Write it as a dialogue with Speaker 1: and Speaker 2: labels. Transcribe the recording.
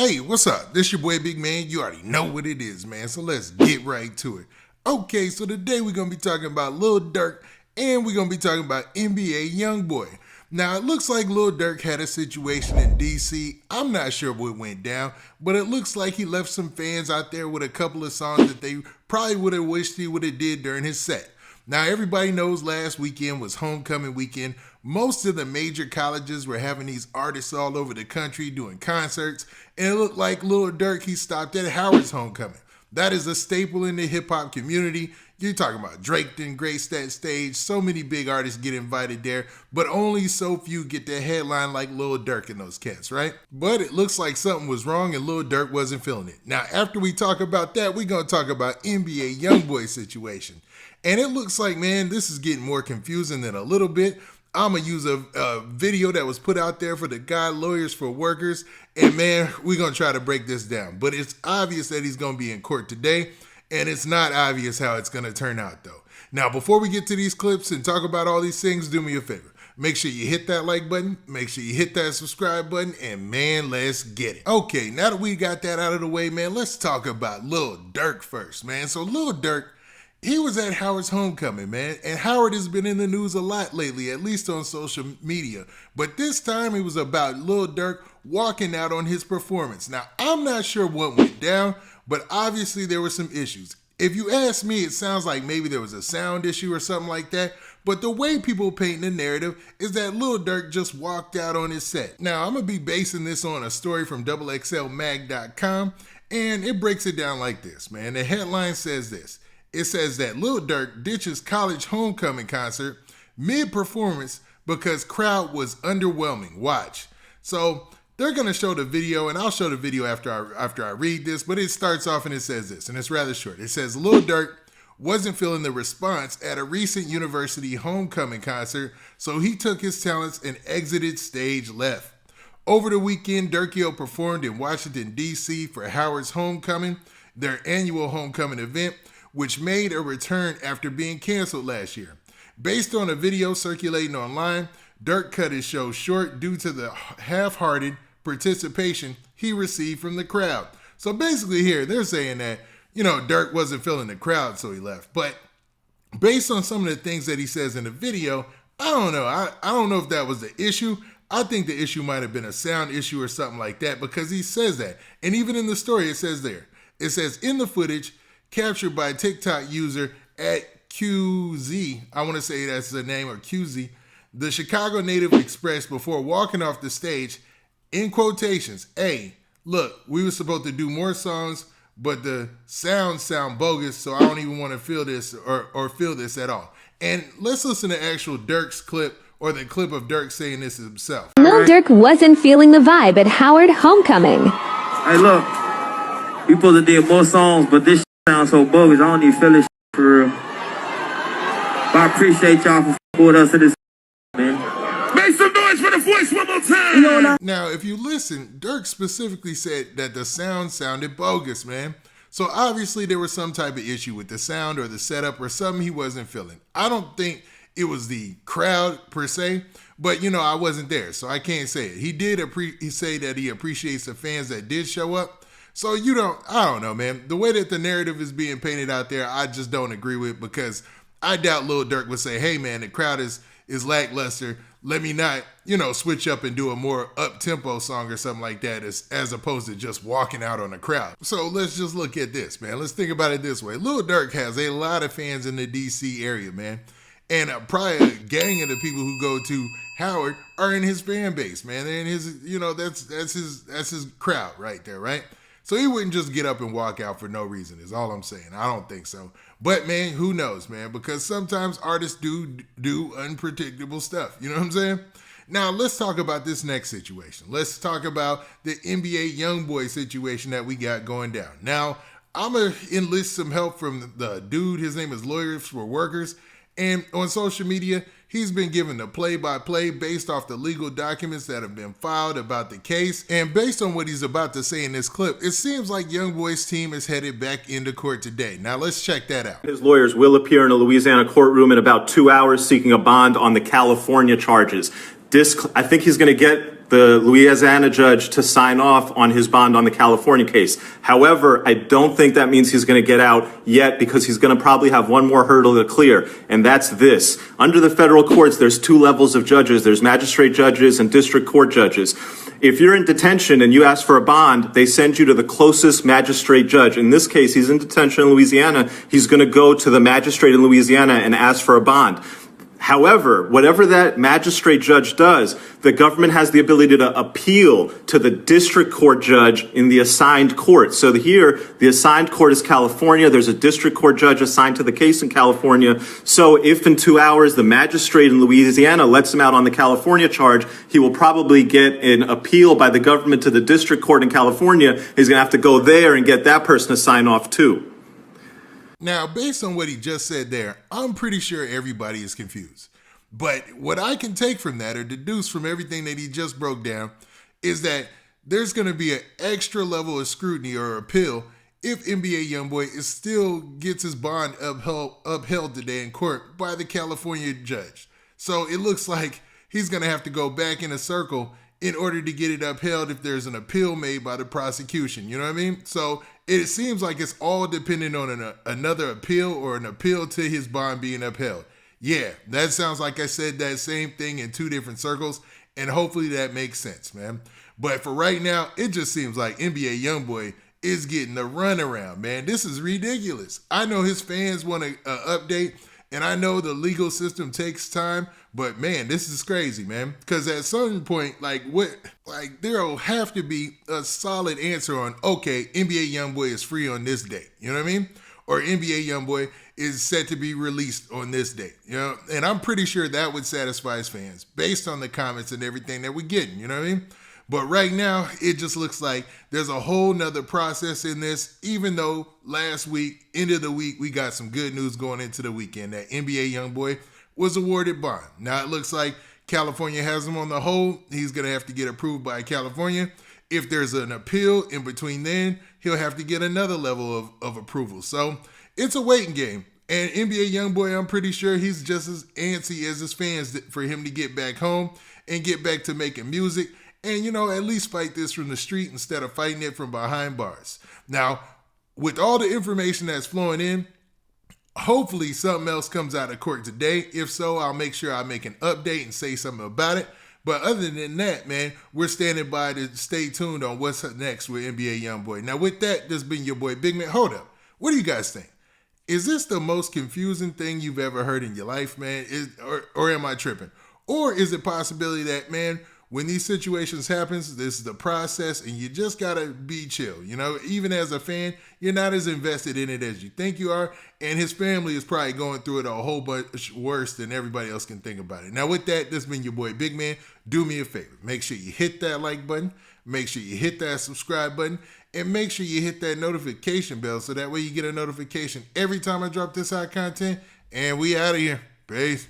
Speaker 1: Hey, what's up? This your boy Big Man. You already know what it is, man. So let's get right to it. Okay, so today we're going to be talking about Lil Durk and we're going to be talking about NBA Youngboy. Now, it looks like Lil Durk had a situation in DC. I'm not sure what went down, but it looks like he left some fans out there with a couple of songs that they probably would have wished he would have did during his set. Now, everybody knows last weekend was homecoming weekend. Most of the major colleges were having these artists all over the country doing concerts, and it looked like Lil Durk, he stopped at Howard's homecoming. That is a staple in the hip-hop community. You're talking about Drake didn't grace that stage. So many big artists get invited there, but only so few get the headline like Lil Durk and those cats, right? But it looks like something was wrong and Lil Durk wasn't feeling it. Now, after we talk about that, we're going to talk about NBA Youngboy situation. And it looks like, man, this is getting more confusing than a little bit. I'm going to use a video that was put out there for the guy Lawyers for Workers. And, man, we're going to try to break this down. But it's obvious that he's going to be in court today. And it's not obvious how it's going to turn out, though. Now, before we get to these clips and talk about all these things, do me a favor. Make sure you hit that like button. Make sure you hit that subscribe button. And, man, let's get it. Okay, now that we got that out of the way, man, let's talk about Lil Durk first, man. So, Lil Durk, he was at Howard's homecoming, man, and Howard has been in the news a lot lately, at least on social media. But this time it was about Lil Durk walking out on his performance. Now, I'm not sure what went down, but obviously there were some issues. If you ask me, it sounds like maybe there was a sound issue or something like that. But the way people paint the narrative is that Lil Durk just walked out on his set. Now, I'm going to be basing this on a story from XXLMag.com, and it breaks it down like this, man. The headline says this. It says that Lil Durk ditches college homecoming concert mid-performance because crowd was underwhelming. Watch. So they're going to show the video, and I'll show the video after I read this, but it starts off and it says this, and it's rather short. It says, Lil Durk wasn't feeling the response at a recent university homecoming concert, so he took his talents and exited stage left. Over the weekend, Durkio performed in Washington, D.C. for Howard's homecoming, their annual homecoming event, which made a return after being canceled last year. Based on a video circulating online, Durk cut his show short due to the half-hearted participation he received from the crowd. So basically here, they're saying that, Durk wasn't feeling the crowd, so he left. But based on some of the things that he says in the video, I don't know. I don't know if that was the issue. I think the issue might have been a sound issue or something like that because he says that. And even in the story, it says there. It says, in the footage, captured by TikTok user at QZ, I want to say that's the name, or QZ, the Chicago native expressed before walking off the stage, in quotations, hey, look, we were supposed to do more songs, but the sounds sound bogus, so I don't even want to feel this or feel this at all. And let's listen to actual Durk's clip, or the clip of Durk saying this himself.
Speaker 2: Lil Durk wasn't feeling the vibe at Howard homecoming.
Speaker 3: Hey, look, we supposed to do more songs, but this sounds so bogus. I don't even feel this for real. But I appreciate y'all for f***ing with us in this, man. Make some noise for the voice one more time.
Speaker 1: Now, if you listen, Durk specifically said that the sound sounded bogus, man. So obviously there was some type of issue with the sound or the setup or something he wasn't feeling. I don't think it was the crowd per se, but I wasn't there, so I can't say it. He did say that he appreciates the fans that did show up. So I don't know, man. The way that the narrative is being painted out there, I just don't agree with, because I doubt Lil Durk would say, hey, man, the crowd is lackluster. Let me not, switch up and do a more up-tempo song or something like that as opposed to just walking out on the crowd. So let's just look at this, man. Let's think about it this way. Lil Durk has a lot of fans in the D.C. area, man. And probably a gang of the people who go to Howard are in his fan base, man. They're in his, that's his crowd right there, right? So he wouldn't just get up and walk out for no reason, is all I'm saying. I don't think so. But, man, who knows, man? Because sometimes artists do unpredictable stuff. You know what I'm saying? Now, let's talk about this next situation. Let's talk about the NBA Youngboy situation that we got going down. Now, I'm going to enlist some help from the dude. His name is Lawyers for Workers. And on social media, he's been given the play-by-play based off the legal documents that have been filed about the case. And based on what he's about to say in this clip, it seems like Youngboy's team is headed back into court today. Now let's check that out.
Speaker 4: His lawyers will appear in a Louisiana courtroom in about 2 hours seeking a bond on the California charges. I think he's going to get the Louisiana judge to sign off on his bond on the California case. However, I don't think that means he's going to get out yet, because he's going to probably have one more hurdle to clear, and that's this. Under the federal courts, there's two levels of judges. There's magistrate judges and district court judges. If you're in detention and you ask for a bond, they send you to the closest magistrate judge. In this case, he's in detention in Louisiana. He's going to go to the magistrate in Louisiana and ask for a bond. However, whatever that magistrate judge does, the government has the ability to appeal to the district court judge in the assigned court. So here, the assigned court is California. There's a district court judge assigned to the case in California. So if in 2 hours the magistrate in Louisiana lets him out on the California charge, he will probably get an appeal by the government to the district court in California. He's going to have to go there and get that person to sign off too.
Speaker 1: Now, based on what he just said there, I'm pretty sure everybody is confused. But what I can take from that, or deduce from everything that he just broke down, is that there's going to be an extra level of scrutiny or appeal if NBA Youngboy still gets his bond upheld today in court by the California judge. So it looks like he's going to have to go back in a circle in order to get it upheld if there's an appeal made by the prosecution. You know what I mean? So it seems like it's all dependent on another appeal, or an appeal to his bond being upheld. Yeah, that sounds like I said that same thing in two different circles, and hopefully that makes sense, man. But for right now, it just seems like NBA Youngboy is getting the runaround, man. This is ridiculous. I know his fans want an update, and I know the legal system takes time, but man, this is crazy, man. Because at some point, there'll have to be a solid answer on, okay, NBA Youngboy is free on this date. You know what I mean? Or NBA Youngboy is set to be released on this date. You know, and I'm pretty sure that would satisfy his fans based on the comments and everything that we're getting. You know what I mean? But right now, it just looks like there's a whole nother process in this, even though last week, end of the week, we got some good news going into the weekend that NBA Youngboy was awarded bond. Now it looks like California has him on the hold. He's going to have to get approved by California. If there's an appeal in between then, he'll have to get another level of approval. So it's a waiting game. And NBA Youngboy, I'm pretty sure he's just as antsy as his fans for him to get back home and get back to making music. And, you know, at least fight this from the street instead of fighting it from behind bars. Now, with all the information that's flowing in, hopefully something else comes out of court today. If so, I'll make sure I make an update and say something about it. But other than that, man, we're standing by to stay tuned on what's next with NBA Youngboy. Now, with that, this has been your boy Big Man. Hold up. What do you guys think? Is this the most confusing thing you've ever heard in your life, man? Or am I tripping? Or is it a possibility that, man, when these situations happens, this is the process and you just gotta be chill. You know, even as a fan, you're not as invested in it as you think you are. And his family is probably going through it a whole bunch worse than everybody else can think about it. Now with that, this has been your boy Big Man. Do me a favor. Make sure you hit that like button. Make sure you hit that subscribe button. And make sure you hit that notification bell so that way you get a notification every time I drop this hot content. And we out of here. Peace.